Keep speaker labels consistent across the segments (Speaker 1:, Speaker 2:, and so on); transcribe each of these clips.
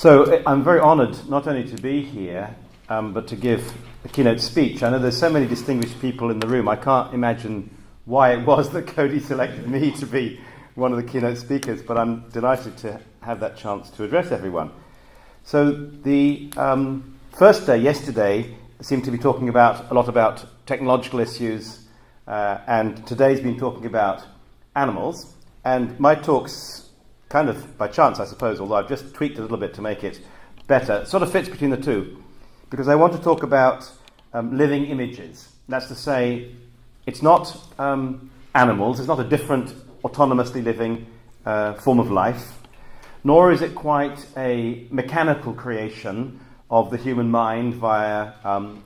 Speaker 1: So I'm very honoured not only to be here, but to give a keynote speech. I know there's so many distinguished people in the room. I can't imagine why it was that Cody selected me to be one of the keynote speakers, but I'm delighted to have that chance to address everyone. So the first day, yesterday, seemed to be talking a lot about technological issues, and today's been talking about animals. And my talk's kind of by chance, I suppose, although I've just tweaked a little bit to make it better, sort of fits between the two, because I want to talk about living images. That's to say, it's not animals, it's not a different autonomously living form of life, nor is it quite a mechanical creation of the human mind via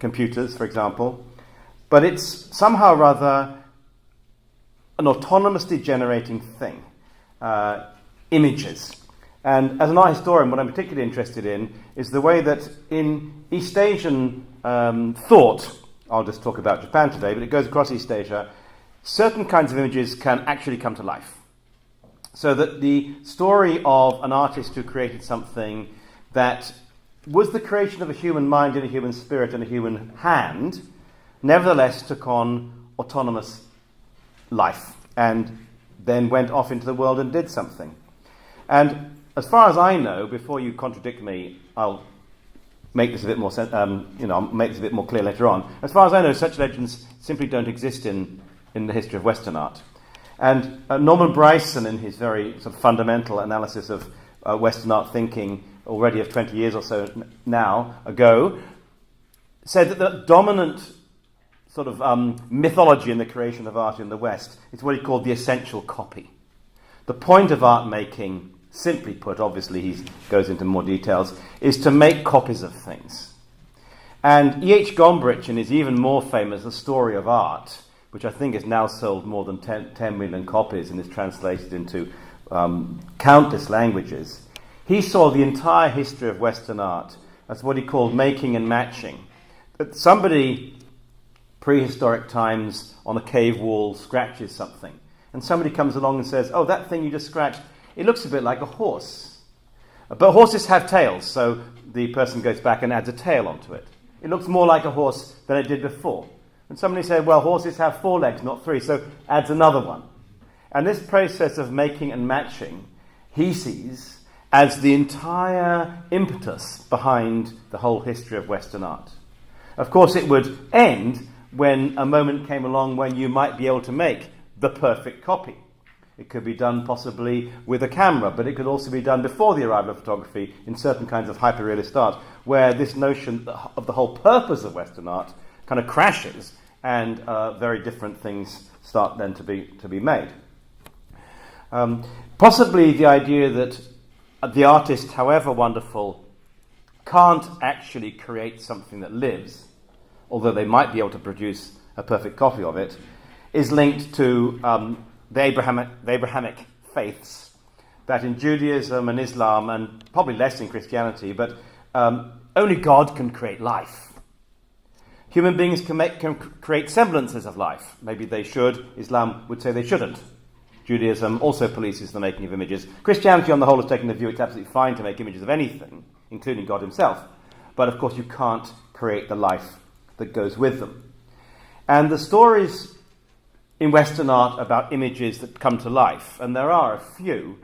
Speaker 1: computers, for example, but it's somehow rather an autonomously generating thing, images. And as an art historian, what I'm particularly interested in is the way that in East Asian thought, I'll just talk about Japan today, but it goes across East Asia, certain kinds of images can actually come to life. So that the story of an artist who created something that was the creation of a human mind and a human spirit and a human hand, nevertheless took on autonomous life and then went off into the world and did something. And as far as I know, before you contradict me, I'll make this a bit more I'll make this a bit more clear later on. As far as I know, such legends simply don't exist in the history of Western art. And Norman Bryson, in his very sort of fundamental analysis of Western art thinking, already of 20 years or so ago, said that the dominant sort of mythology in the creation of art in the West is what he called the essential copy. The point of art making, simply put, obviously he goes into more details, is to make copies of things. And E.H. Gombrich, in his even more famous The Story of Art, which I think has now sold more than 10 million copies and is translated into countless languages, he saw the entire history of Western art as what he called making and matching. That somebody, prehistoric times, on a cave wall scratches something, and somebody comes along and says, oh, that thing you just scratched, it looks a bit like a horse. But horses have tails, so the person goes back and adds a tail onto it. It looks more like a horse than it did before. And somebody said, well, horses have 4 legs, not 3, so adds another one. And this process of making and matching, he sees as the entire impetus behind the whole history of Western art. Of course, it would end when a moment came along when you might be able to make the perfect copy. It could be done possibly with a camera, but it could also be done before the arrival of photography in certain kinds of hyper-realist art, where this notion of the whole purpose of Western art kind of crashes and very different things start then to be made. Possibly the idea that the artist, however wonderful, can't actually create something that lives, although they might be able to produce a perfect copy of it, is linked to the Abrahamic faiths, that in Judaism and Islam, and probably less in Christianity, but only God can create life. Human beings can create semblances of life. Maybe they should. Islam would say they shouldn't. Judaism also polices the making of images. Christianity, on the whole, has taken the view it's absolutely fine to make images of anything, including God himself. But, of course, you can't create the life that goes with them. And the stories in Western art about images that come to life, and there are a few,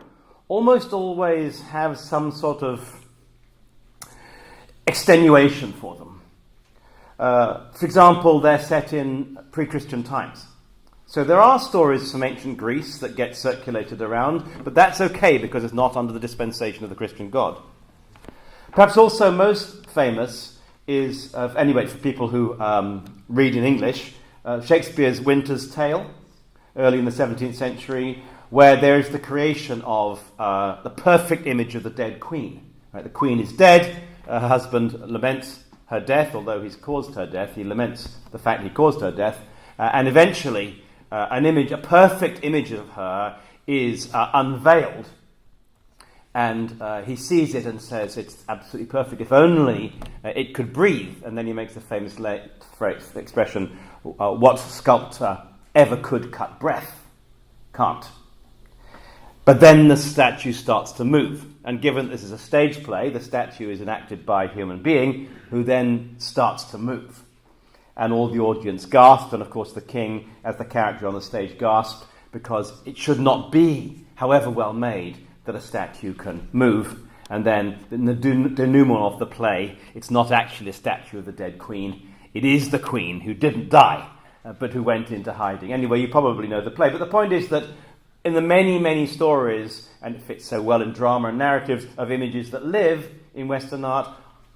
Speaker 1: almost always have some sort of extenuation for them. For example, they're set in pre-Christian times. So there are stories from ancient Greece that get circulated around, but that's okay because it's not under the dispensation of the Christian God. Perhaps also most famous is, anyway, for people who read in English, Shakespeare's Winter's Tale, early in the 17th century, where there is the creation of the perfect image of the dead queen. Right? The queen is dead, her husband laments her death, although he's caused her death, he laments the fact he caused her death, and eventually a perfect image of her is unveiled, and he sees it and says it's absolutely perfect, if only it could breathe, and then he makes the famous expression, what sculptor ever could cut breath? Can't. But then the statue starts to move. And given this is a stage play, the statue is enacted by a human being who then starts to move. And all the audience gasped, and of course the king, as the character on the stage, gasped, because it should not be, however well made, that a statue can move. And then the denouement of the play, it's not actually a statue of the dead queen, it is the queen who didn't die, but who went into hiding. Anyway, you probably know the play, but the point is that in the many, many stories, and it fits so well in drama and narratives, of images that live in Western art,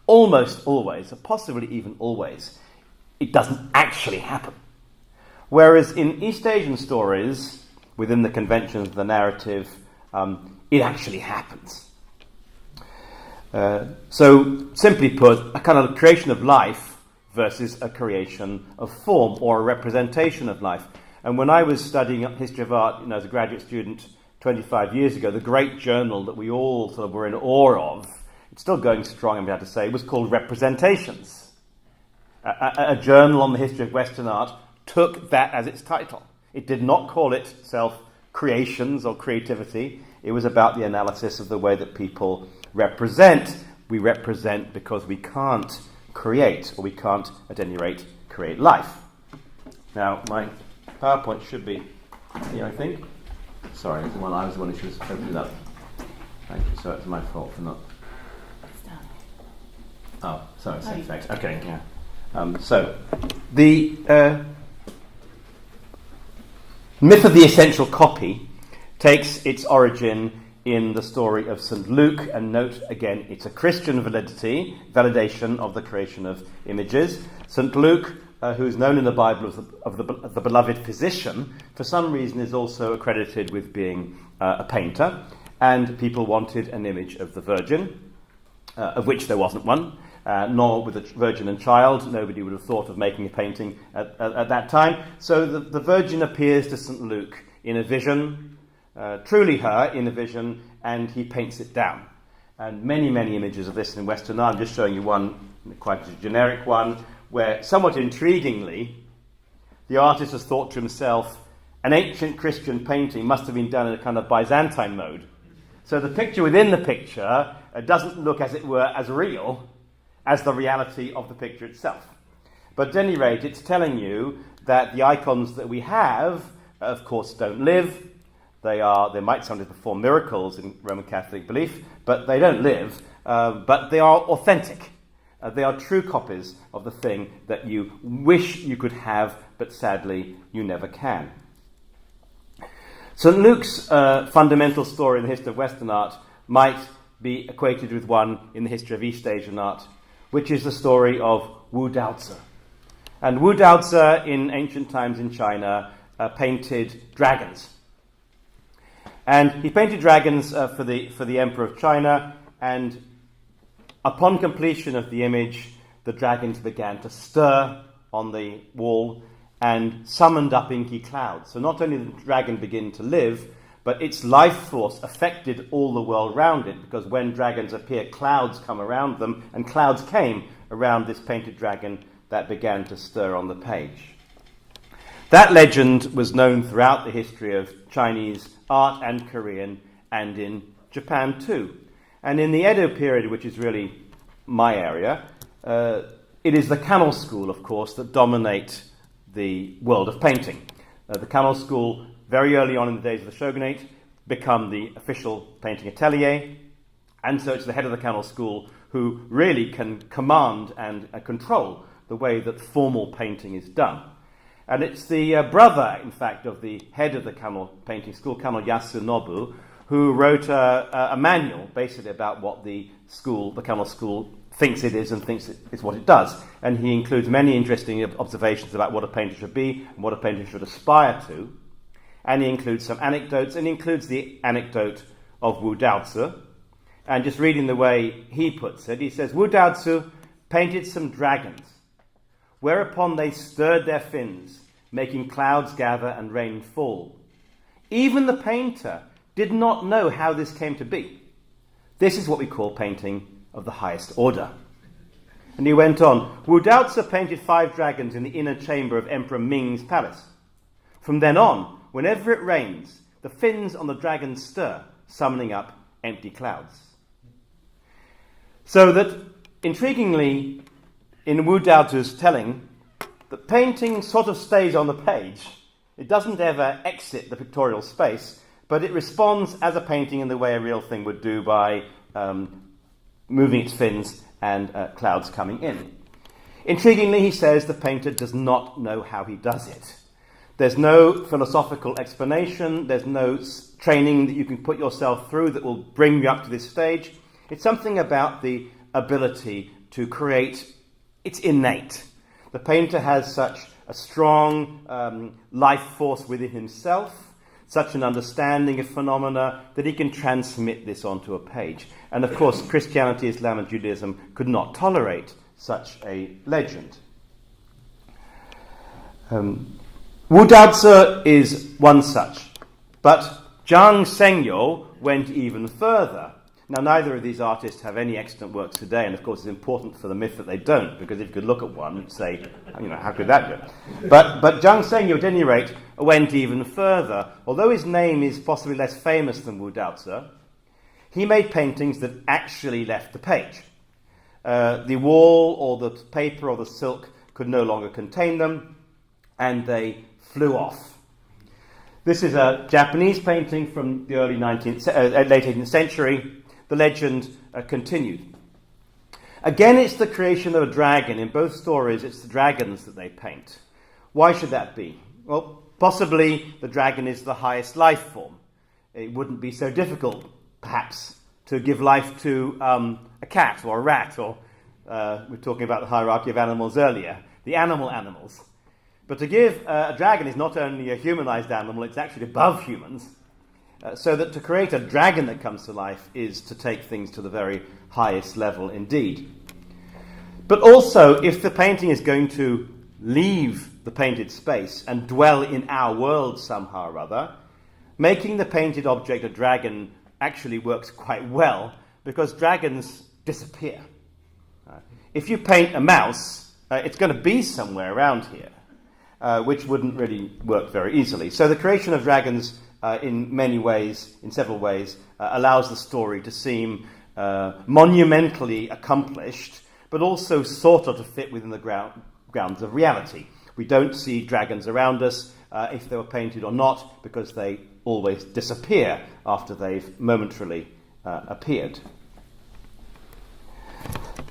Speaker 1: almost always, or possibly even always, it doesn't actually happen. Whereas in East Asian stories, within the conventions of the narrative, it actually happens. So, simply put, a kind of creation of life versus a creation of form, or a representation of life. And when I was studying history of art, as a graduate student 25 years ago, the great journal that we all sort of were in awe of, it's still going strong, I'm glad to say, was called Representations. A journal on the history of Western art took that as its title. It did not call itself Creations or Creativity. It was about the analysis of the way that people represent. We represent because we can't create, or we can't, at any rate, create life. Now, my PowerPoint should be here, I think. Sorry, I was the one who was opening it up. Thank you. So it's my fault for not. Oh, sorry. Thanks. Okay. Yeah. So the myth of the essential copy takes its origin in the story of St. Luke, and note again, it's a Christian validation of the creation of images. St. Luke, who is known in the Bible as the beloved physician, for some reason is also accredited with being a painter, and people wanted an image of the Virgin, of which there wasn't one, nor with a Virgin and child. Nobody would have thought of making a painting at that time. So the Virgin appears to St. Luke in a vision, truly her in a vision, and he paints it down. And many, many images of this in Western art. I'm just showing you one, quite a generic one, where, somewhat intriguingly, the artist has thought to himself, an ancient Christian painting must have been done in a kind of Byzantine mode. So the picture within the picture doesn't look, as it were, as real as the reality of the picture itself. But at any rate, it's telling you that the icons that we have, of course, don't live. They might sometimes perform miracles in Roman Catholic belief, but they don't live. But they are authentic. They are true copies of the thing that you wish you could have, but sadly you never can. St. Luke's fundamental story in the history of Western art might be equated with one in the history of East Asian art, which is the story of Wu Daozi. And Wu Daozi, in ancient times in China, painted dragons. And he painted dragons for the Emperor of China, and upon completion of the image, the dragons began to stir on the wall and summoned up inky clouds. So not only did the dragon begin to live, but its life force affected all the world around it, because when dragons appear, clouds come around them, and clouds came around this painted dragon that began to stir on the page. That legend was known throughout the history of Chinese art and Korean, and in Japan too. And in the Edo period, which is really my area, it is the Camel School, of course, that dominate the world of painting. The Camel School, very early on in the days of the shogunate, become the official painting atelier, and so it's the head of the Camel School who really can command and control the way that formal painting is done. And it's the brother, in fact, of the head of the Camel Painting School, Camel Yasunobu, who wrote a manual basically about what the Camel School thinks it is and thinks it's what it does. And he includes many interesting observations about what a painter should be and what a painter should aspire to. And he includes some anecdotes, and he includes the anecdote of Wu Daozi. And just reading the way he puts it, he says, Wu Daozi painted some dragons, whereupon they stirred their fins, making clouds gather and rain fall. Even the painter did not know how this came to be. This is what we call painting of the highest order. And he went on, Wu Daozi painted 5 dragons in the inner chamber of Emperor Ming's palace. From then on, whenever it rains, the fins on the dragon stir, summoning up empty clouds. So that, intriguingly, in Wu Daozu's telling, the painting sort of stays on the page. It doesn't ever exit the pictorial space, but it responds as a painting in the way a real thing would do by moving its fins and clouds coming in. Intriguingly, he says the painter does not know how he does it. There's no philosophical explanation, there's no training that you can put yourself through that will bring you up to this stage. It's something about the ability to create. It's innate. The painter has such a strong life force within himself, such an understanding of phenomena, that he can transmit this onto a page. And of course, Christianity, Islam and Judaism could not tolerate such a legend. Wu Daozi is one such, but Zhang Shengyou went even further. Now, neither of these artists have any extant works today, and of course it's important for the myth that they don't, because if you could look at one and say, how could that go? But Zhang Shengyou, at any rate, went even further. Although his name is possibly less famous than Wu Daozi, he made paintings that actually left the page. The wall or the paper or the silk could no longer contain them, and they flew off. This is a Japanese painting from the late 18th century. The legend continued. Again, it's the creation of a dragon. In both stories, it's the dragons that they paint. Why should that be? Well, possibly the dragon is the highest life form. It wouldn't be so difficult, perhaps, to give life to a cat or a rat, or we were talking about the hierarchy of animals earlier, the animals. But to give a dragon is not only a humanized animal, it's actually above humans. So that to create a dragon that comes to life is to take things to the very highest level indeed. But also, if the painting is going to leave the painted space and dwell in our world somehow or other, making the painted object a dragon actually works quite well, because dragons disappear. If you paint a mouse, it's going to be somewhere around here, which wouldn't really work very easily. So the creation of dragons in several ways, allows the story to seem monumentally accomplished, but also sort of to fit within the grounds of reality. We don't see dragons around us, if they were painted or not, because they always disappear after they've momentarily appeared.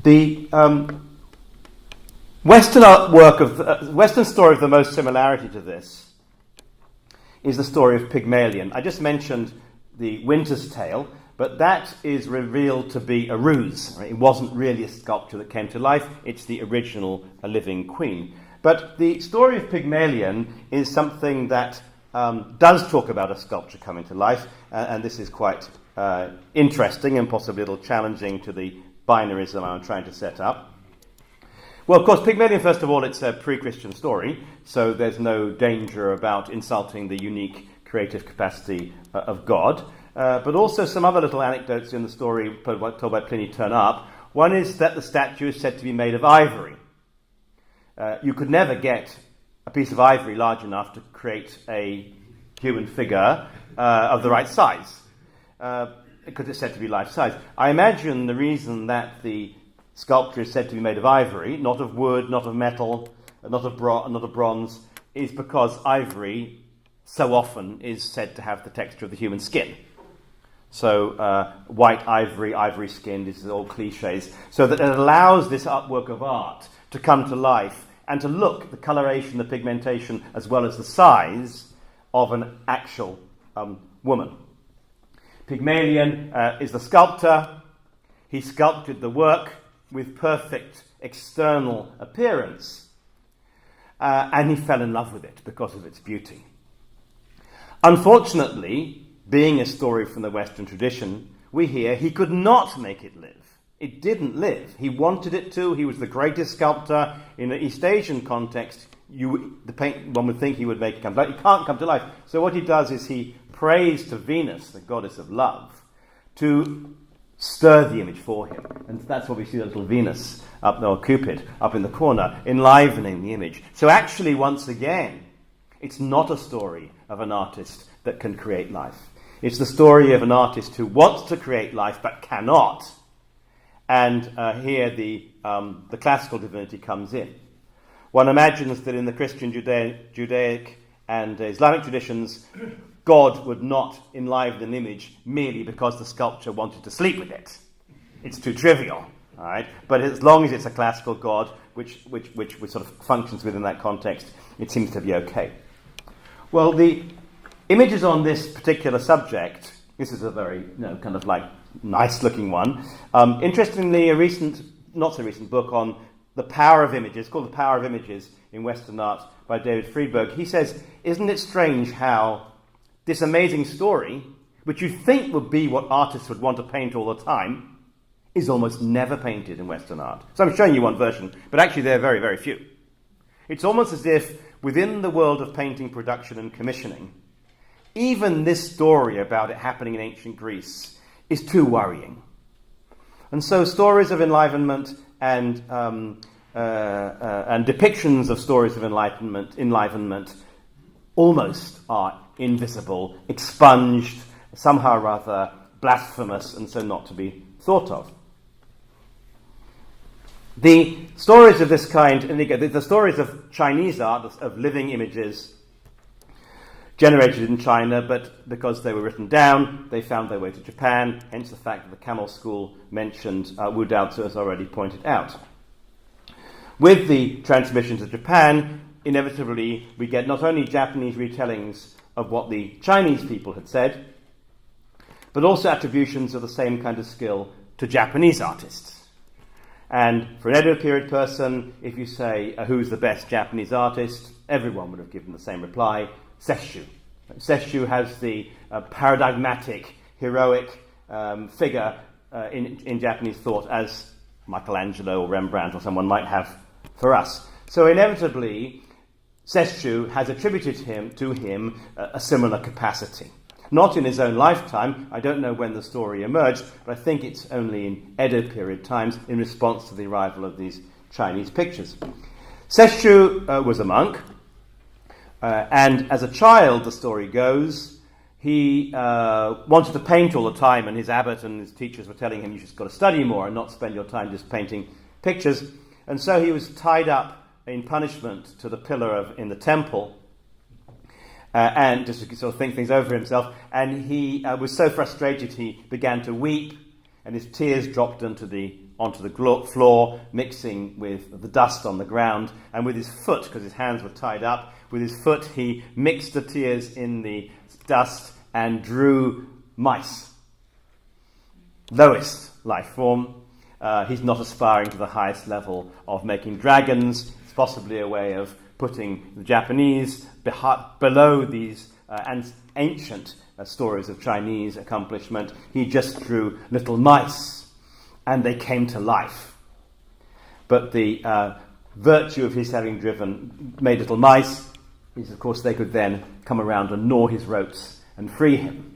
Speaker 1: The Western story of the most similarity to this is the story of Pygmalion. I just mentioned the Winter's Tale, but that is revealed to be a ruse. Right? It wasn't really a sculpture that came to life. It's the original living queen. But the story of Pygmalion is something that does talk about a sculpture coming to life, and this is quite interesting and possibly a little challenging to the binarism I'm trying to set up. Well, of course, Pygmalion, first of all, it's a pre-Christian story, so there's no danger about insulting the unique creative capacity of God. But also some other little anecdotes in the story told by Pliny turn up. One is that the statue is said to be made of ivory. You could never get a piece of ivory large enough to create a human figure of the right size, because it's said to be life-size. I imagine the reason that the sculpture is said to be made of ivory, not of wood, not of metal, not of bronze, is because ivory so often is said to have the texture of the human skin. So white ivory, ivory-skinned, this is all cliches, so that it allows this artwork of art to come to life and to look, the coloration, the pigmentation, as well as the size of an actual woman. Pygmalion is the sculptor. He sculpted the work with perfect external appearance, and he fell in love with it because of its beauty. Unfortunately, being a story from the Western tradition, we hear he could not make it live. It didn't live. He wanted it to. He was the greatest sculptor. In an East Asian context, one would think he would make it come to life. It can't come to life. So what he does is he prays to Venus, the goddess of love, to stir the image for him. And that's what we see, the little Venus, or Cupid, up in the corner, enlivening the image. So actually, once again, it's not a story of an artist that can create life. It's the story of an artist who wants to create life but cannot. And here the classical divinity comes in. One imagines that in the Christian, Judaic and Islamic traditions, God would not enliven an image merely because the sculpture wanted to sleep with it. It's too trivial, all right? But as long as it's a classical God, which sort of functions within that context, it seems to be okay. Well, the images on this particular subject, this is a very, kind of like nice-looking one. Interestingly, a not so recent book on the power of images, called The Power of Images in Western Art by David Friedberg. He says, isn't it strange how this amazing story, which you think would be what artists would want to paint all the time, is almost never painted in Western art. So I'm showing you one version, but actually there are very, very few. It's almost as if within the world of painting production and commissioning, even this story about it happening in ancient Greece is too worrying. And so stories of enlivenment and depictions of stories of enlivenment almost are invisible, expunged, somehow rather blasphemous, and so not to be thought of. The stories of this kind, and again, the stories of Chinese art, of living images, generated in China, but because they were written down, they found their way to Japan, hence the fact that the Camel School mentioned Wu Daozi has already pointed out. With the transmission to Japan, inevitably we get not only Japanese retellings of what the Chinese people had said, but also attributions of the same kind of skill to Japanese artists. And for an Edo period person, if you say, who's the best Japanese artist, everyone would have given the same reply, Sesshu. Sesshu has the paradigmatic, heroic figure in Japanese thought as Michelangelo or Rembrandt or someone might have for us. So inevitably, Sesshu has attributed to him a similar capacity. Not in his own lifetime. I don't know when the story emerged, but I think it's only in Edo period times in response to the arrival of these Chinese pictures. Sesshu was a monk, and as a child, the story goes, he wanted to paint all the time, and his abbot and his teachers were telling him, you just got to study more and not spend your time just painting pictures. And so he was tied up in punishment to the pillar in the temple, and just to sort of think things over himself. And he was so frustrated he began to weep, and his tears dropped onto the floor, mixing with the dust on the ground. And with his foot, because his hands were tied up, with his foot he mixed the tears in the dust and drew mice. Lowest life form. He's not aspiring to the highest level of making dragons. It's possibly a way of putting the Japanese below these ancient stories of Chinese accomplishment. He just drew little mice, and they came to life. But the virtue of his having made little mice is, of course, they could then come around and gnaw his ropes and free him.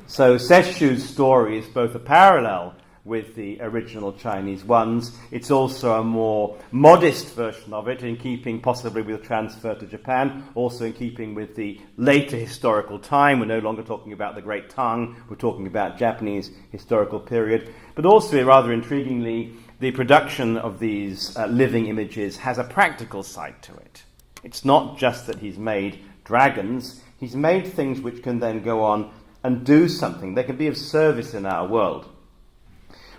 Speaker 1: So Sesshu's story is both a parallel with the original Chinese ones. It's also a more modest version of it, in keeping possibly with the transfer to Japan, also in keeping with the later historical time. We're no longer talking about the Great Tang, we're talking about Japanese historical period. But also, rather intriguingly, the production of these living images has a practical side to it. It's not just that he's made dragons, he's made things which can then go on and do something. They can be of service in our world.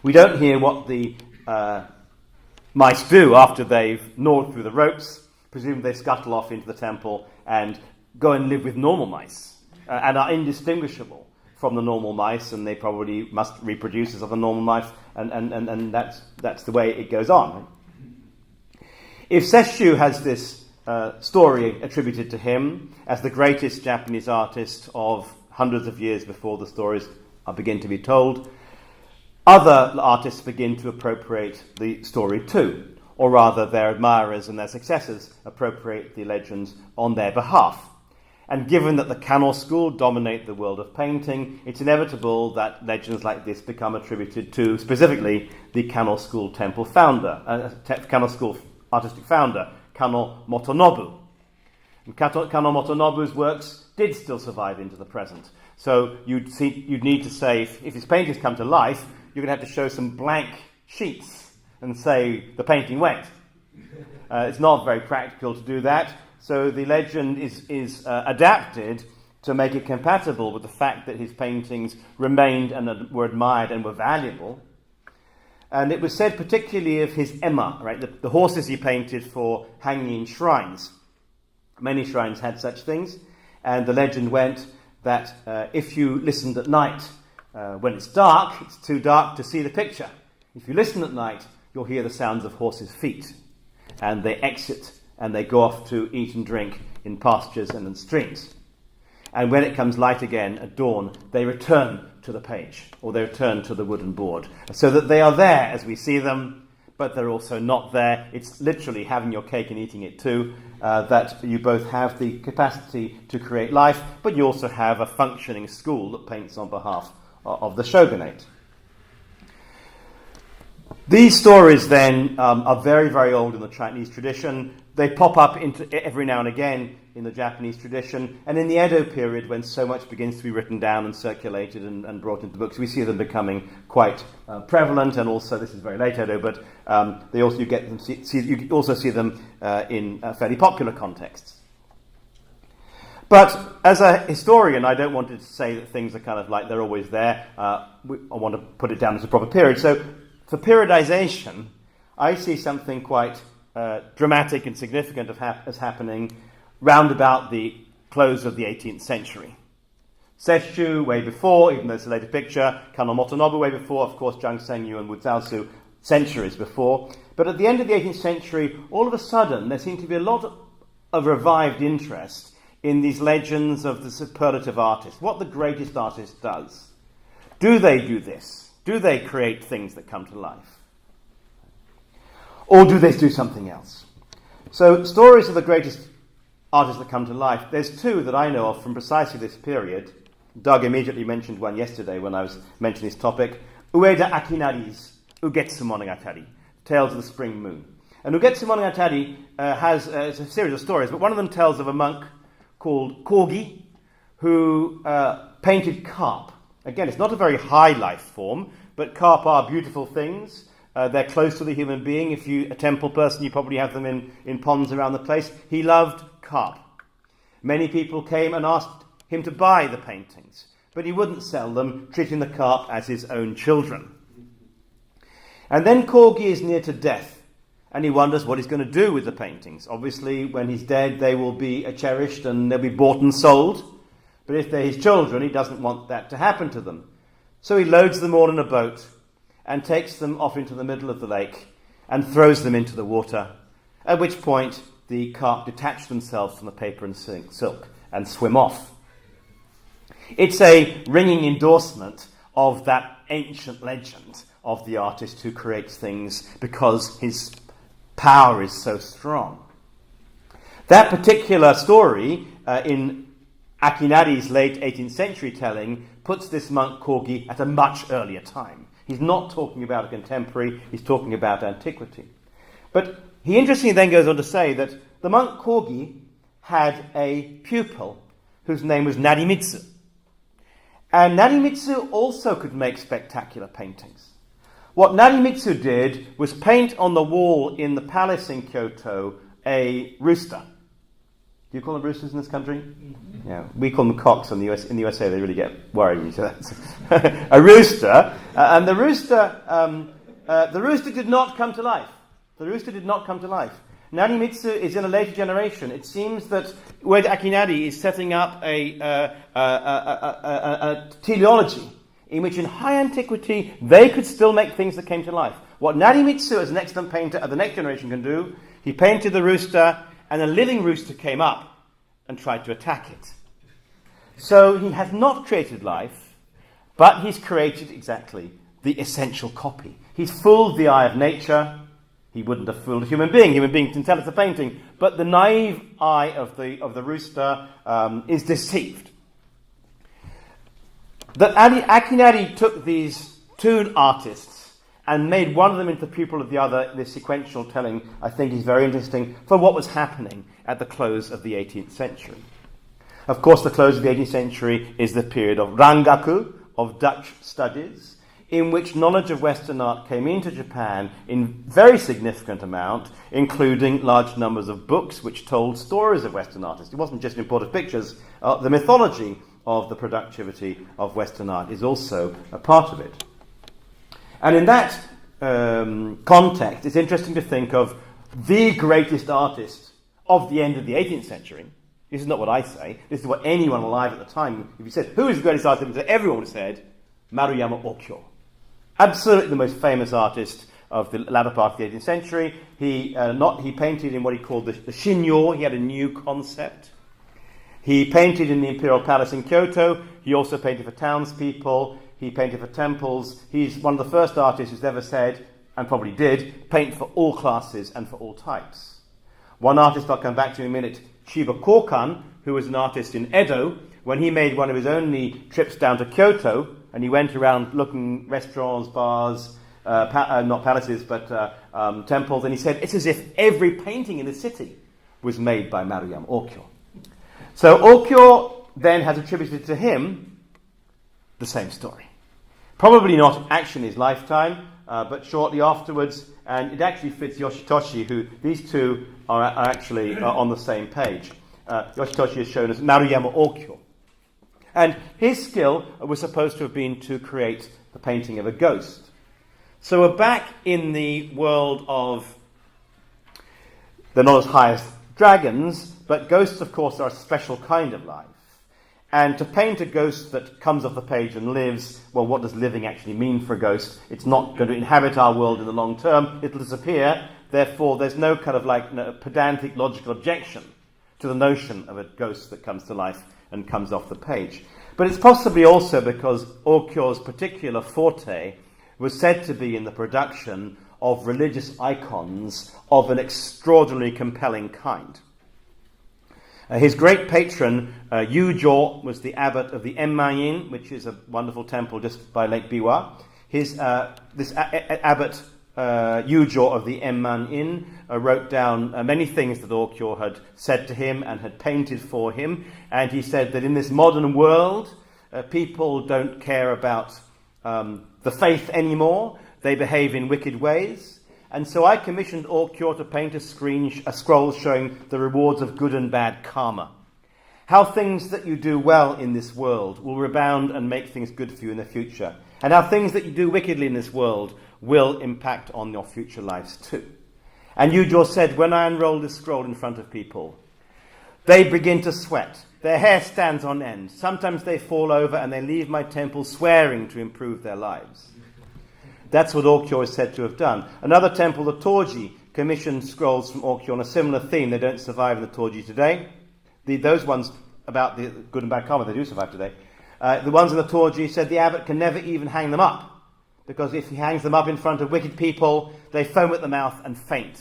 Speaker 1: We don't hear what the mice do after they've gnawed through the ropes. Presumably they scuttle off into the temple and go and live with normal mice and are indistinguishable from the normal mice, and they probably must reproduce as other normal mice, and that's the way it goes on. If Sesshu has this story attributed to him as the greatest Japanese artist of hundreds of years before the stories begin to be told, other artists begin to appropriate the story too, or rather their admirers and their successors appropriate the legends on their behalf. And given that the Camel School dominate the world of painting, it's inevitable that legends like this become attributed to, specifically, the Camel School temple founder, Camel School artistic founder, Kano Motonobu. And Kano Motonobu's works did still survive into the present. So you'd need to say, if his paintings come to life, you're going to have to show some blank sheets and say the painting went. It's not very practical to do that. So the legend is adapted to make it compatible with the fact that his paintings remained and were admired and were valuable. And it was said particularly of his emma, right, the horses he painted for hanging in shrines. Many shrines had such things, and the legend went that if you listened at night, when it's dark, it's too dark to see the picture. If you listen at night, you'll hear the sounds of horses' feet, and they exit and they go off to eat and drink in pastures and in streams. And when it comes light again at dawn, they return to the page, or they return to the wooden board, so that they are there as we see them, but they're also not there. It's literally having your cake and eating it too, that you both have the capacity to create life, but you also have a functioning school that paints on behalf of the shogunate. These stories then are very, very old in the Chinese tradition. They pop up every now and again in the Japanese tradition, and in the Edo period, when so much begins to be written down and circulated and brought into books, we see them becoming quite prevalent. And also, this is very late Edo, but you also see them in fairly popular contexts. But as a historian, I don't want to say that things are kind of like they're always there. I want to put it down as a proper period. So, for periodization, I see something quite dramatic and significant as happening round about the close of the 18th century. Sesshu, way before, even though it's a later picture. Kano Motonobu, way before. Of course, Zhang Sengyu and Wu Zhaosu, centuries before. But at the end of the 18th century, all of a sudden, there seemed to be a lot of revived interest in these legends of the superlative artist. What the greatest artist does. Do they do this? Do they create things that come to life? Or do they do something else? So, stories of the greatest artists that come to life, there's two that I know of from precisely this period. Doug immediately mentioned one yesterday when I was mentioning this topic. Ueda Akinari's Ugetsu Monogatari, Tales of the Spring Moon. And Ugetsu Monogatari has it's a series of stories, but one of them tells of a monk called Kogi who painted carp. Again, it's not a very high life form, but carp are beautiful things. They're close to the human being. If you're a temple person, you probably have them in ponds around the place. He loved carp. Many people came and asked him to buy the paintings, but he wouldn't sell them, treating the carp as his own children. And then Kogi is near to death, and he wonders what he's going to do with the paintings. Obviously, when he's dead, they will be cherished and they'll be bought and sold. But if they're his children, he doesn't want that to happen to them. So he loads them all in a boat and takes them off into the middle of the lake and throws them into the water, at which point the carp detach themselves from the paper and silk and swim off. It's a ringing endorsement of that ancient legend of the artist who creates things because his power is so strong. That particular story in Akinari's late 18th century telling puts this monk Kogi at a much earlier time. He's not talking about a contemporary, he's talking about antiquity. But he interestingly then goes on to say that the monk Kogi had a pupil whose name was Narimitsu. And Narimitsu also could make spectacular paintings. What Narimitsu did was paint on the wall in the palace in Kyoto a rooster. Do you call them roosters in this country? Mm-hmm. Yeah, we call them cocks in the USA. They really get worried when you say that. A rooster, and the rooster did not come to life. The rooster did not come to life. Narimitsu is in a later generation. It seems that Ueda Akinari is setting up a teleology in which in high antiquity they could still make things that came to life. What Narimitsu as an excellent painter of the next generation can do, he painted the rooster and a living rooster came up and tried to attack it. So he has not created life, but he's created exactly the essential copy. He's fooled the eye of nature. He wouldn't have fooled a human being. Human beings can tell it's a painting, but the naive eye of the rooster is deceived. That Akinari took these two artists and made one of them into the pupil of the other. This sequential telling, I think, is very interesting for what was happening at the close of the 18th century. Of course, the close of the 18th century is the period of Rangaku, of Dutch studies, in which knowledge of Western art came into Japan in very significant amount, including large numbers of books which told stories of Western artists. It wasn't just imported pictures. The mythology of the productivity of Western art is also a part of it. And in that context, it's interesting to think of the greatest artist of the end of the 18th century. This is not what I say. This is what anyone alive at the time, if you said, who is the greatest artist, everyone would have said, Maruyama Okyo. Absolutely the most famous artist of the latter part of the 18th century. He painted in what he called the Shinyo. He had a new concept. He painted in the Imperial Palace in Kyoto. He also painted for townspeople. He painted for temples. He's one of the first artists who's ever said, and probably did, paint for all classes and for all types. One artist I'll come back to in a minute, Chiba Kokan, who was an artist in Edo, when he made one of his only trips down to Kyoto, and he went around looking restaurants, bars, not palaces, but temples, and he said, it's as if every painting in the city was made by Maruyama Okyo. So Okyo then has attributed to him the same story. Probably not actually in his lifetime, but shortly afterwards, and it actually fits Yoshitoshi, who these two are actually on the same page. Yoshitoshi is shown as Maruyama Okyo. And his skill was supposed to have been to create the painting of a ghost. So we're back in the world of, they're not as high as dragons, but ghosts, of course, are a special kind of life. And to paint a ghost that comes off the page and lives, well, what does living actually mean for a ghost? It's not going to inhabit our world in the long term. It'll disappear. Therefore, there's no kind of pedantic logical objection to the notion of a ghost that comes to life and comes off the page. But it's possibly also because Okyo's particular forte was said to be in the production of religious icons of an extraordinarily compelling kind. His great patron, Yujo, was the abbot of the Emmayin, which is a wonderful temple just by Lake Biwa. This abbot, Yujo of the Emmayin, wrote down many things that Okyo had said to him and had painted for him. And he said that in this modern world, people don't care about the faith anymore. They behave in wicked ways. And so I commissioned Okyo to paint a scroll showing the rewards of good and bad karma. How things that you do well in this world will rebound and make things good for you in the future. And how things that you do wickedly in this world will impact on your future lives too. And Yujo said, when I unroll this scroll in front of people, they begin to sweat. Their hair stands on end. Sometimes they fall over and they leave my temple swearing to improve their lives. That's what Okyo is said to have done. Another temple, the Toji, commissioned scrolls from Okyo on a similar theme. They don't survive in the Toji today. Those ones about the good and bad karma, they do survive today. The ones in the Toji said the abbot can never even hang them up, because if he hangs them up in front of wicked people, they foam at the mouth and faint.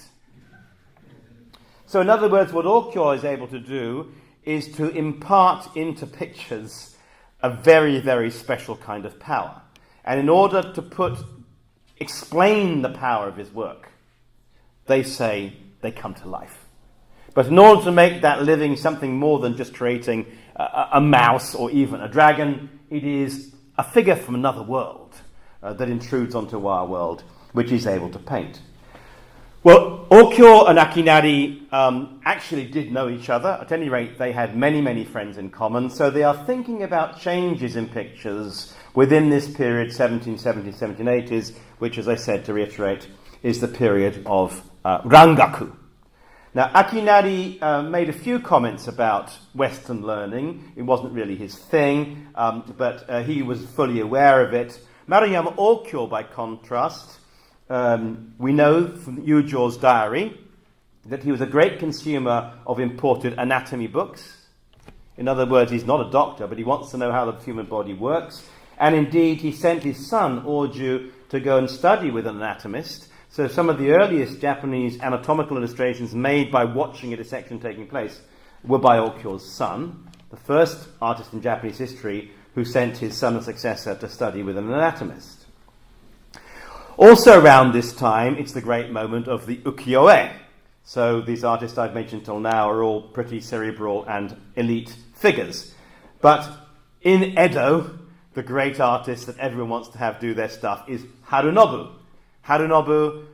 Speaker 1: So in other words, what Okyo is able to do is to impart into pictures a very, very special kind of power. And in order to explain the power of his work, they say they come to life. But in order to make that living something more than just creating a mouse or even a dragon, it is a figure from another world that intrudes onto our world, which he's able to paint. Well, Okyo and Akinari actually did know each other. At any rate, they had many, many friends in common. So they are thinking about changes in pictures within this period, 1770s, 1780s, which, as I said, to reiterate, is the period of Rangaku. Now, Akinari made a few comments about Western learning. It wasn't really his thing, but he was fully aware of it. Maruyama Okyo, by contrast, we know from Yujo's diary that he was a great consumer of imported anatomy books. In other words, he's not a doctor, but he wants to know how the human body works. And indeed, he sent his son, Oju, to go and study with an anatomist. So some of the earliest Japanese anatomical illustrations made by watching a dissection taking place were by Okyo's son, the first artist in Japanese history who sent his son and successor to study with an anatomist. Also around this time, it's the great moment of the ukiyo-e. So these artists I've mentioned till now are all pretty cerebral and elite figures. But in Edo, the great artist that everyone wants to have do their stuff is Harunobu. Harunobu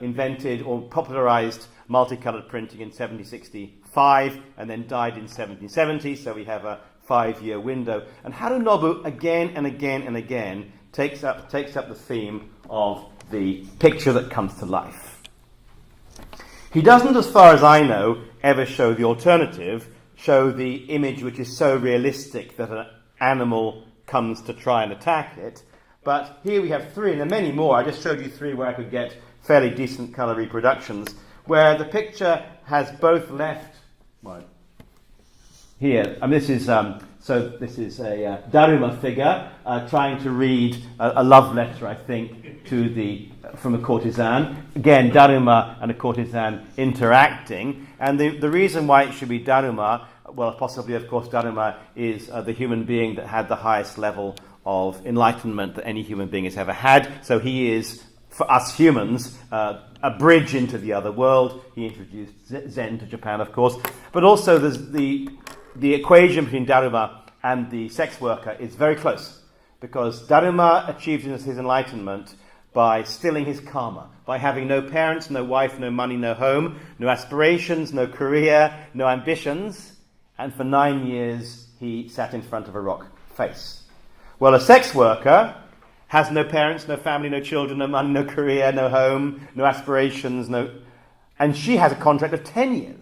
Speaker 1: invented or popularized multicolored printing in 1765 and then died in 1770, so we have a 5-year window. And Harunobu again and again and again takes up the theme of the picture that comes to life. He doesn't, as far as I know, ever show the alternative, show the image which is so realistic that an animal comes to try and attack it. But here we have 3, and there are many more. I just showed you 3 where I could get fairly decent colour reproductions, where the picture has both left... Well, here, this is a Daruma figure trying to read a love letter, I think, from a courtesan. Again, Daruma and a courtesan interacting. And the reason why it should be Daruma, well, possibly, of course, Daruma is the human being that had the highest level of enlightenment that any human being has ever had. So he is, for us humans, a bridge into the other world. He introduced Zen to Japan, of course. But also there's the equation between Daruma and the sex worker is very close, because Daruma achieved his enlightenment by stilling his karma, by having no parents, no wife, no money, no home, no aspirations, no career, no ambitions, and for 9 years he sat in front of a rock face. Well, a sex worker has no parents, no family, no children, no money, no career, no home, no aspirations, and she has a contract of 10 years.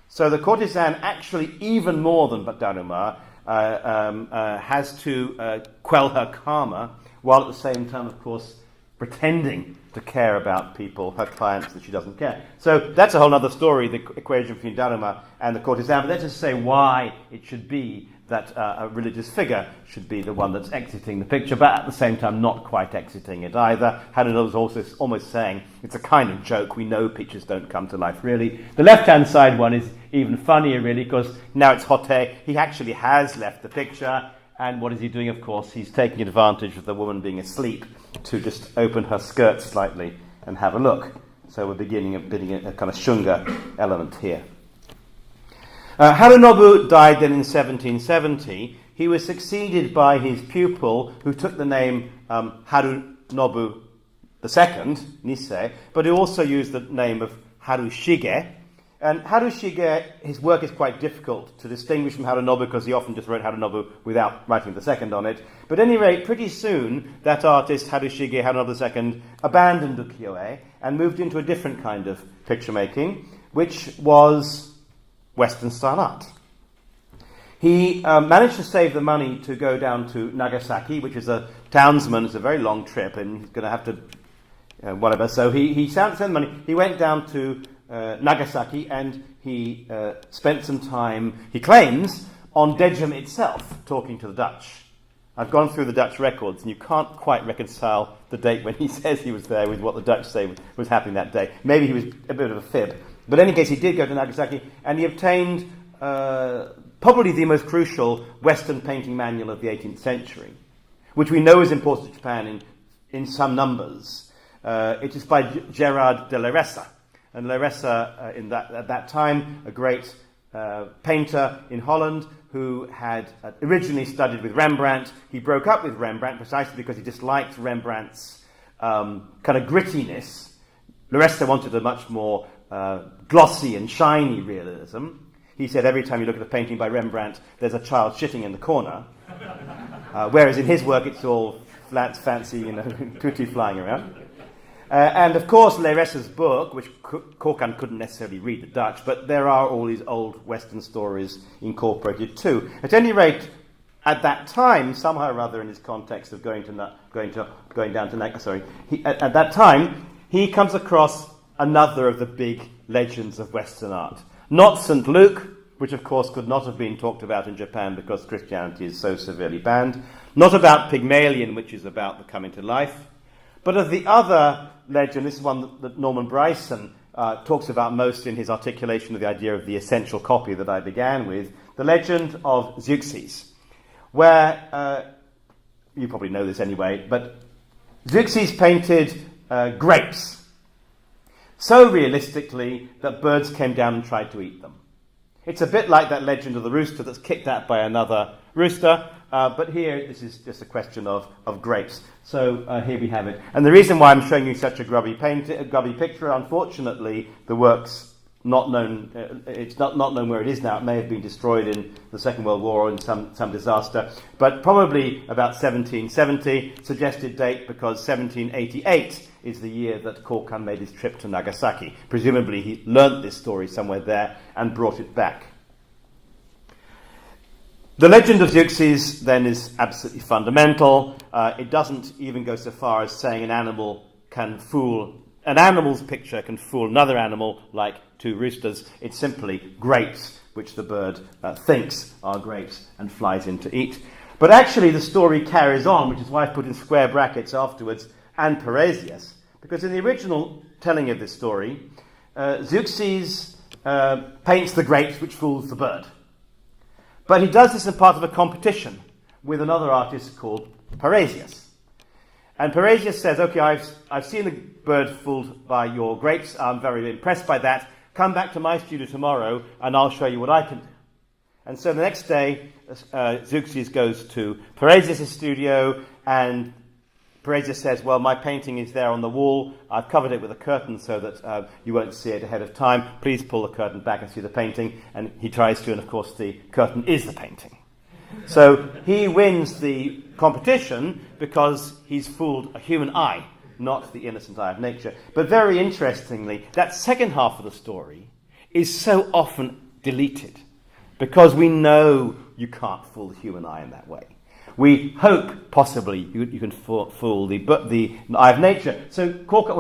Speaker 1: So the courtesan actually, even more than Daruma, has to quell her karma, while at the same time, of course, pretending to care about people, her clients, that she doesn't care. So that's a whole other story, the equation between Daruma and the courtesan. But let's just say why it should be that a religious figure should be the one that's exiting the picture, but at the same time not quite exiting it either. Harunobu was also almost saying, it's a kind of joke, we know pictures don't come to life, really. The left-hand side one is even funnier, really, because now it's Hotte. He actually has left the picture, and what is he doing, of course? He's taking advantage of the woman being asleep to just open her skirt slightly and have a look. So we're beginning a kind of shunga element here. Harunobu died then in 1770. He was succeeded by his pupil, who took the name Harunobu II, Nisei, but he also used the name of Harushige. And Harushige, his work is quite difficult to distinguish from Harunobu, because he often just wrote Harunobu without writing the second on it. But at any rate, pretty soon, that artist, Harunobu II, abandoned ukiyo-e and moved into a different kind of picture making, which was Western-style art. He managed to save the money to go down to Nagasaki, which is a townsman. It's a very long trip, and he's going to have to, whatever. So he sent the money. He went down to Nagasaki, and he spent some time, he claims, on Dejum itself, talking to the Dutch. I've gone through the Dutch records, and you can't quite reconcile the date when he says he was there with what the Dutch say was happening that day. Maybe he was a bit of a fib. But in any case, he did go to Nagasaki, and he obtained probably the most crucial Western painting manual of the 18th century, which we know is important to Japan in some numbers. It is by Gerard de la Ressa. And La Ressa, at that time, a great painter in Holland who had originally studied with Rembrandt. He broke up with Rembrandt precisely because he disliked Rembrandt's kind of grittiness. La Ressa wanted a much more glossy and shiny realism. He said every time you look at a painting by Rembrandt, there's a child shitting in the corner. Whereas in his work, it's all flat, fancy, tutti flying around. And of course, La Ressa's book, which Korkan couldn't necessarily read the Dutch, but there are all these old Western stories incorporated too. At any rate, at that time, somehow or other, in his context of going down to Nagasaki, at that time, he comes across another of the big legends of Western art. Not St. Luke, which of course could not have been talked about in Japan because Christianity is so severely banned. Not about Pygmalion, which is about the coming to life. But of the other legend, this is one that Norman Bryson talks about most in his articulation of the idea of the essential copy that I began with, the legend of Gypsies, where, you probably know this anyway, but Gypsies painted grapes so realistically that birds came down and tried to eat them. It's a bit like that legend of the rooster that's kicked out by another rooster, but here this is just a question of grapes. So here we have it. And the reason why I'm showing you such a grubby picture, unfortunately, the work's not known. It's not known where it is now. It may have been destroyed in the Second World War or in some disaster, but probably about 1770, suggested date because 1788 is the year that Kokan made his trip to Nagasaki. Presumably he learnt this story somewhere there and brought it back. The legend of Gypsies then is absolutely fundamental. It doesn't even go so far as saying an animal's picture can fool another animal like two roosters. It's simply grapes, which the bird thinks are grapes and flies in to eat. But actually the story carries on, which is why I put in square brackets afterwards, and Parrhasius, because in the original telling of this story, Zeuxis paints the grapes which fools the bird. But he does this in part of a competition with another artist called Parrhasius. And Parrhasius says, okay, I've seen the bird fooled by your grapes. I'm very impressed by that. Come back to my studio tomorrow and I'll show you what I can do. And so the next day, Zeuxis goes to Parrhasius' studio, and Parrhasius says, well, my painting is there on the wall. I've covered it with a curtain so that you won't see it ahead of time. Please pull the curtain back and see the painting. And he tries to, and of course the curtain is the painting. So he wins the competition because he's fooled a human eye, not the innocent eye of nature. But very interestingly, that second half of the story is so often deleted because we know you can't fool the human eye in that way. We hope possibly you can fool the eye of nature. So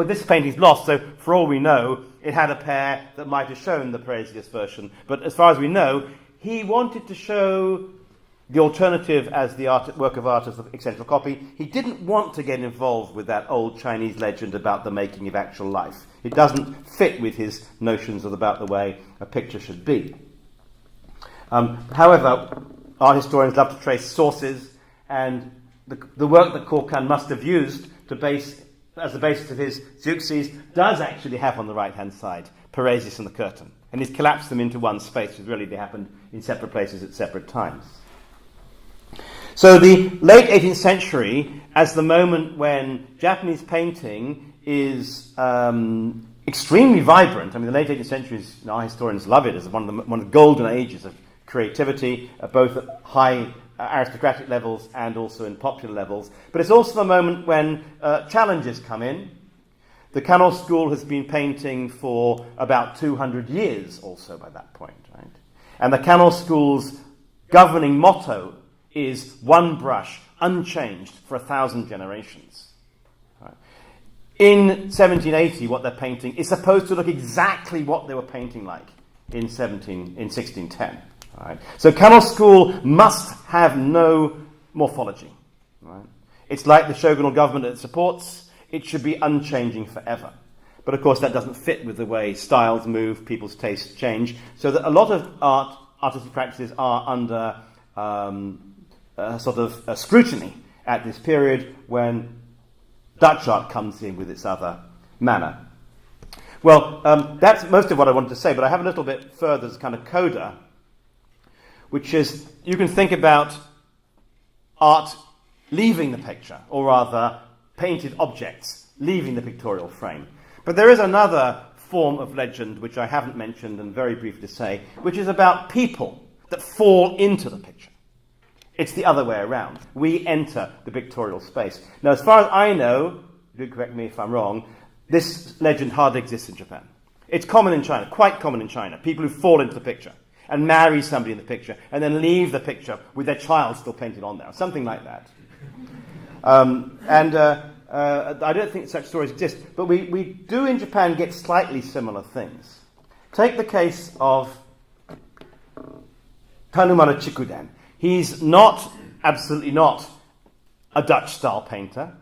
Speaker 1: this painting's lost, so for all we know, it had a pair that might have shown the Parrhasius version. But as far as we know, he wanted to show the alternative as the work of art as the eccentric copy. He didn't want to get involved with that old Chinese legend about the making of actual life. It doesn't fit with his notions about the way a picture should be. However, art historians love to trace sources, and the work that Kokan must have used as the basis of his Zeuxis does actually have on the right-hand side Parrhasius and the curtain. And he's collapsed them into one space, because really they happened in separate places at separate times. So the late 18th century, as the moment when Japanese painting is extremely vibrant. I mean, the late 18th century, our historians love it as one of the golden ages of creativity, both at high aristocratic levels and also in popular levels. But it's also the moment when challenges come in. The Camel School has been painting for about 200 years also by that point, right? And the Camel School's governing motto is one brush, unchanged for 1,000 generations. Right? In 1780, what they're painting is supposed to look exactly what they were painting like in 1610. Right? So Camel School must have no morphology. Right? It's like the shogunal government it supports. It should be unchanging forever. But of course that doesn't fit with the way styles move, people's tastes change, so that a lot of artistic practices are under scrutiny at this period when Dutch art comes in with its other manner. Well, that's most of what I wanted to say, but I have a little bit further as a kind of coda, which is you can think about art leaving the picture, or rather painted objects leaving the pictorial frame. But there is another form of legend which I haven't mentioned and very briefly to say, which is about people that fall into the picture. It's the other way around. We enter the pictorial space. Now, as far as I know, do correct me if I'm wrong, this legend hardly exists in Japan. It's common in China, quite common in China. People who fall into the picture and marry somebody in the picture and then leave the picture with their child still painted on there, something like that. I don't think such stories exist, but we do in Japan get slightly similar things. Take the case of Tanumara Chikuden. He's absolutely not a Dutch-style painter.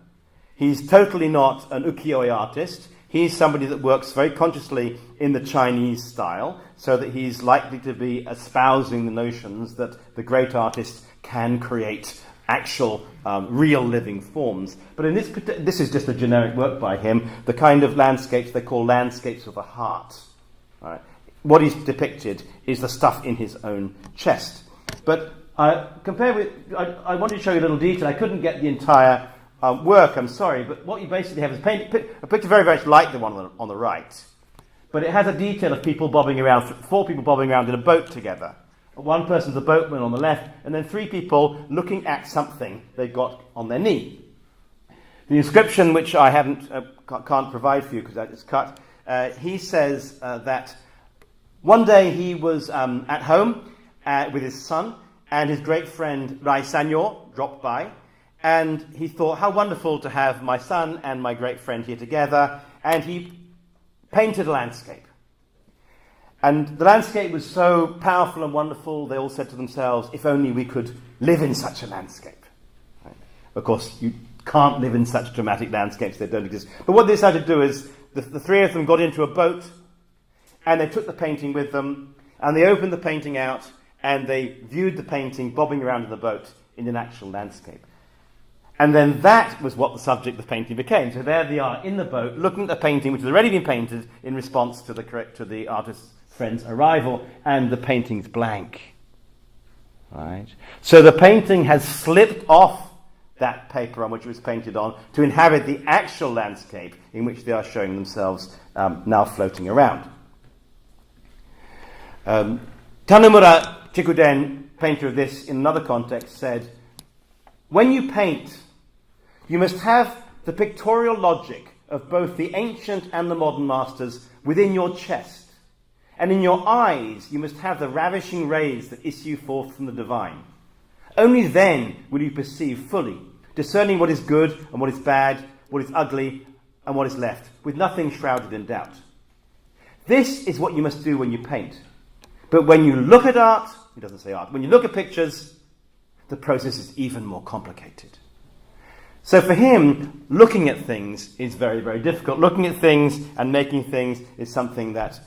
Speaker 1: He's totally not an ukiyo-e artist. He's somebody that works very consciously in the Chinese style, so that he's likely to be espousing the notions that the great artist can create actual real living forms. But in this is just a generic work by him, the kind of landscapes they call landscapes of the heart. Right? What he's depicted is the stuff in his own chest. But I wanted to show you a little detail. I couldn't get the entire work, I'm sorry, but what you basically have is a picture very much like the one on the right. But it has a detail of people bobbing around, 4 people bobbing around in a boat together. One person's the boatman on the left, and then 3 people looking at something they've got on their knee. The inscription, which I can't provide for you because it's cut, he says that one day he was at home with his son, and his great friend Rai Sanyor dropped by, and he thought, how wonderful to have my son and my great friend here together, and he painted a landscape. And the landscape was so powerful and wonderful, they all said to themselves, if only we could live in such a landscape. Right? Of course, you can't live in such dramatic landscapes, they don't exist. But what they decided to do is, the 3 of them got into a boat, and they took the painting with them, and they opened the painting out, and they viewed the painting bobbing around in the boat in an actual landscape. And then that was what the subject of the painting became. So there they are in the boat, looking at the painting which has already been painted in response to the artist's friend's arrival, and the painting's blank. Right? So the painting has slipped off that paper on which it was painted on to inhabit the actual landscape in which they are showing themselves now floating around. Tanemura Chikuden, painter of this in another context, said, when you paint, you must have the pictorial logic of both the ancient and the modern masters within your chest. And in your eyes, you must have the ravishing rays that issue forth from the divine. Only then will you perceive fully, discerning what is good and what is bad, what is ugly and what is left, with nothing shrouded in doubt. This is what you must do when you paint. But when you look at art, he doesn't say art, when you look at pictures, the process is even more complicated. So for him, looking at things is very, very difficult. Looking at things and making things is something that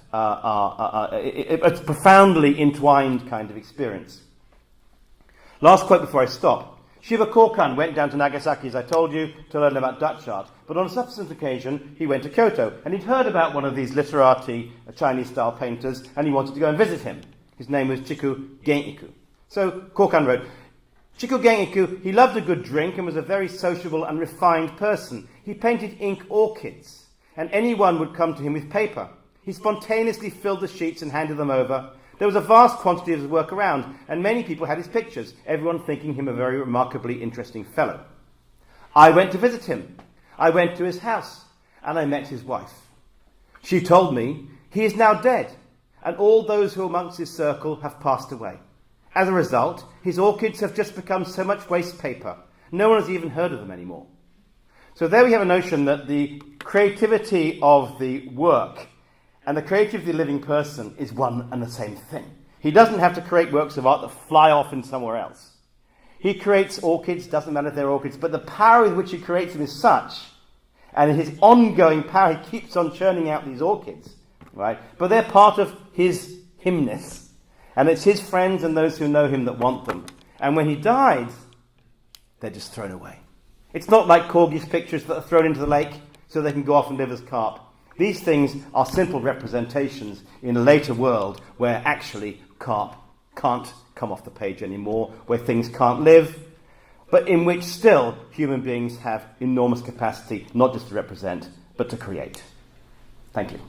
Speaker 1: it's a profoundly entwined kind of experience. Last quote before I stop. Shiva Kokan went down to Nagasaki, as I told you, to learn about Dutch art. But on a subsequent occasion, he went to Kyoto, and he'd heard about one of these literati, Chinese-style painters, and he wanted to go and visit him. His name was Chiku Geniku. So Kokan wrote, Chiku Geniku, he loved a good drink and was a very sociable and refined person. He painted ink orchids, and anyone would come to him with paper. He spontaneously filled the sheets and handed them over. There was a vast quantity of his work around, and many people had his pictures, everyone thinking him a very remarkably interesting fellow. I went to visit him. I went to his house, and I met his wife. She told me, he is now dead, and all those who were amongst his circle have passed away. As a result, his orchids have just become so much waste paper. No one has even heard of them anymore. So there we have a notion that the creativity of the work and the creativity of the living person is one and the same thing. He doesn't have to create works of art that fly off in somewhere else. He creates orchids, doesn't matter if they're orchids, but the power with which he creates them is such, and his ongoing power, he keeps on churning out these orchids, right? But they're part of his himness. And it's his friends and those who know him that want them. And when he dies, they're just thrown away. It's not like Corgi's pictures that are thrown into the lake so they can go off and live as carp. These things are simple representations in a later world where actually carp can't come off the page anymore, where things can't live, but in which still human beings have enormous capacity, not just to represent, but to create. Thank you.